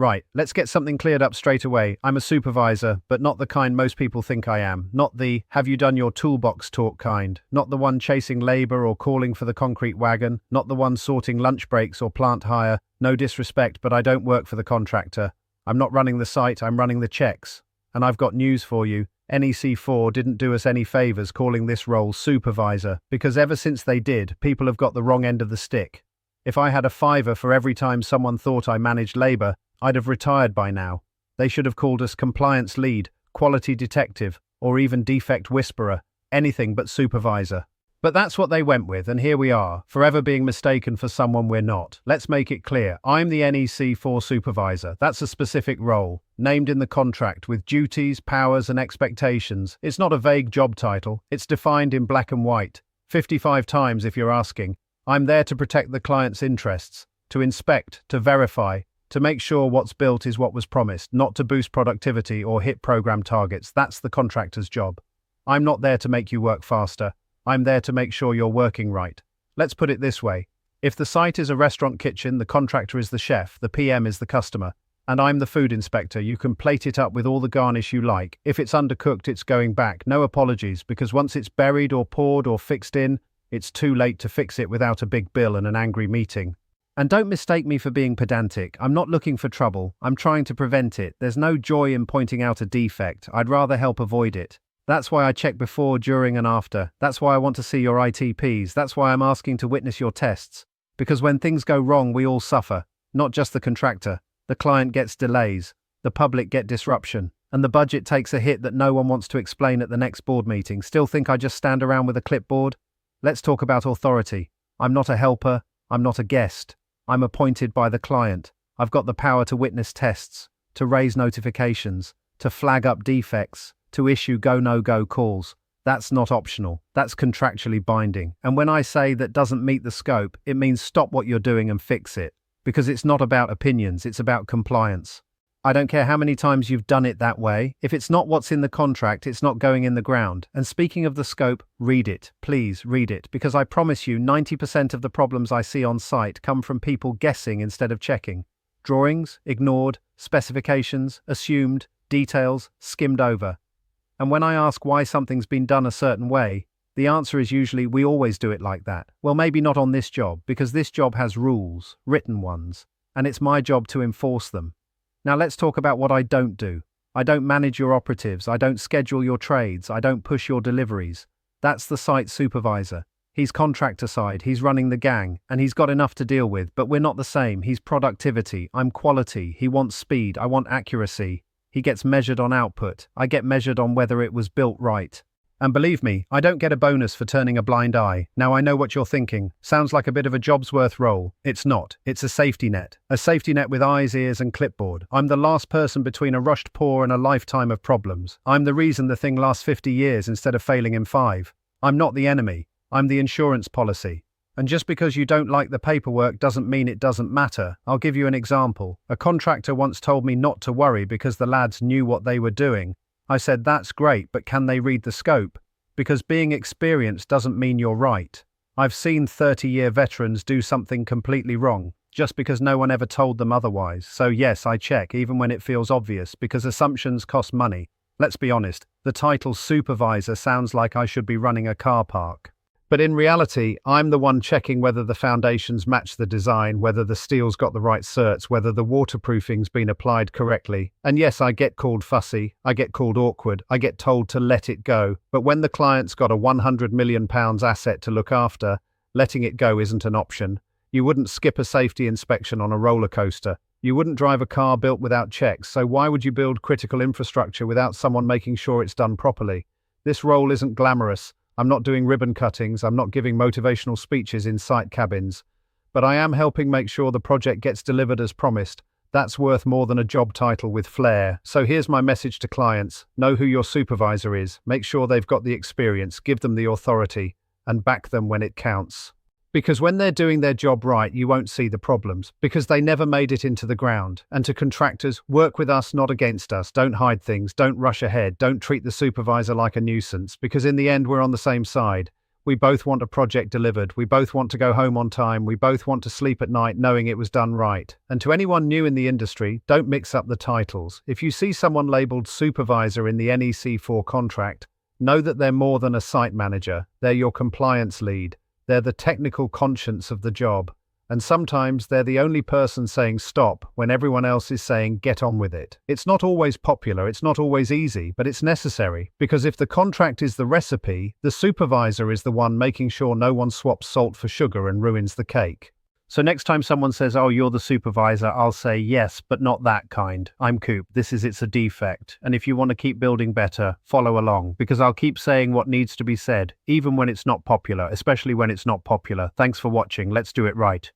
Right, let's get something cleared up straight away. I'm a supervisor, but not the kind most people think I am. Not the have you done your toolbox talk kind. Not the one chasing labor or calling for the concrete wagon. Not the one sorting lunch breaks or plant hire. No disrespect, but I don't work for the contractor. I'm not running the site, I'm running the checks. And I've got news for you. NEC4 didn't do us any favors calling this role supervisor, because ever since they did, people have got the wrong end of the stick. If I had a fiver for every time someone thought I managed labor, I'd have retired by now. They should have called us compliance lead, quality detective, or even defect whisperer, anything but supervisor. But that's what they went with, and here we are, forever being mistaken for someone we're not. Let's make it clear, I'm the NEC4 Supervisor. That's a specific role, named in the contract with duties, powers, and expectations. It's not a vague job title, it's defined in black and white. 55 times if you're asking. I'm there to protect the client's interests, to inspect, to verify, to make sure what's built is what was promised, not to boost productivity or hit program targets. That's the contractor's job. I'm not there to make you work faster. I'm there to make sure you're working right. Let's put it this way. If the site is a restaurant kitchen, the contractor is the chef, the PM is the customer, and I'm the food inspector. You can plate it up with all the garnish you like. If it's undercooked, it's going back. No apologies, because once it's buried or poured or fixed in, it's too late to fix it without a big bill and an angry meeting. And don't mistake me for being pedantic. I'm not looking for trouble. I'm trying to prevent it. There's no joy in pointing out a defect. I'd rather help avoid it. That's why I check before, during, and after. That's why I want to see your ITPs. That's why I'm asking to witness your tests. Because when things go wrong, we all suffer. Not just the contractor. The client gets delays. The public get disruption. And the budget takes a hit that no one wants to explain at the next board meeting. Still think I just stand around with a clipboard? Let's talk about authority. I'm not a helper. I'm not a guest. I'm appointed by the client. I've got the power to witness tests, to raise notifications, to flag up defects, to issue go-no-go calls. That's not optional. That's contractually binding. And when I say that doesn't meet the scope, it means stop what you're doing and fix it. Because it's not about opinions, it's about compliance. I don't care how many times you've done it that way. If it's not what's in the contract, it's not going in the ground. And speaking of the scope, read it. Please read it. Because I promise you, 90% of the problems I see on site come from people guessing instead of checking. Drawings, ignored, specifications, assumed, details, skimmed over. And when I ask why something's been done a certain way, the answer is usually, we always do it like that. Well, maybe not on this job, because this job has rules, written ones, and it's my job to enforce them. Now let's talk about what I don't do. I don't manage your operatives, I don't schedule your trades, I don't push your deliveries. That's the site supervisor. He's contractor side, he's running the gang, and he's got enough to deal with, but we're not the same. He's productivity, I'm quality, he wants speed, I want accuracy. He gets measured on output, I get measured on whether it was built right. And believe me, I don't get a bonus for turning a blind eye. Now I know what you're thinking. Sounds like a bit of a job's worth role. It's not. It's a safety net. A safety net with eyes, ears, and clipboard. I'm the last person between a rushed pour and a lifetime of problems. I'm the reason the thing lasts 50 years instead of failing in 5. I'm not the enemy. I'm the insurance policy. And just because you don't like the paperwork doesn't mean it doesn't matter. I'll give you an example. A contractor once told me not to worry because the lads knew what they were doing. I said, that's great, but can they read the scope? Because being experienced doesn't mean you're right. I've seen 30-year veterans do something completely wrong, just because no one ever told them otherwise. So yes, I check, even when it feels obvious, because assumptions cost money. Let's be honest, the title supervisor sounds like I should be running a car park. But in reality, I'm the one checking whether the foundations match the design, whether the steel's got the right certs, whether the waterproofing's been applied correctly. And yes, I get called fussy, I get called awkward, I get told to let it go. But when the client's got a £100 million asset to look after, letting it go isn't an option. You wouldn't skip a safety inspection on a roller coaster. You wouldn't drive a car built without checks, so why would you build critical infrastructure without someone making sure it's done properly? This role isn't glamorous. I'm not doing ribbon cuttings, I'm not giving motivational speeches in site cabins. But I am helping make sure the project gets delivered as promised. That's worth more than a job title with flair. So here's my message to clients. Know who your supervisor is, make sure they've got the experience, give them the authority, and back them when it counts. Because when they're doing their job right, you won't see the problems, because they never made it into the ground. And to contractors, work with us, not against us. Don't hide things, don't rush ahead, don't treat the supervisor like a nuisance, because in the end we're on the same side. We both want a project delivered. We both want to go home on time. We both want to sleep at night knowing it was done right. And to anyone new in the industry, don't mix up the titles. If you see someone labeled supervisor in the NEC4 contract, know that they're more than a site manager. They're your compliance lead. They're the technical conscience of the job. And sometimes they're the only person saying stop when everyone else is saying get on with it. It's not always popular, it's not always easy, but it's necessary. Because if the contract is the recipe, the supervisor is the one making sure no one swaps salt for sugar and ruins the cake. So next time someone says, oh, you're the supervisor, I'll say, yes, but not that kind. I'm Coop. It's a defect. And if you want to keep building better, follow along, because I'll keep saying what needs to be said, even when it's not popular, especially when it's not popular. Thanks for watching. Let's do it right.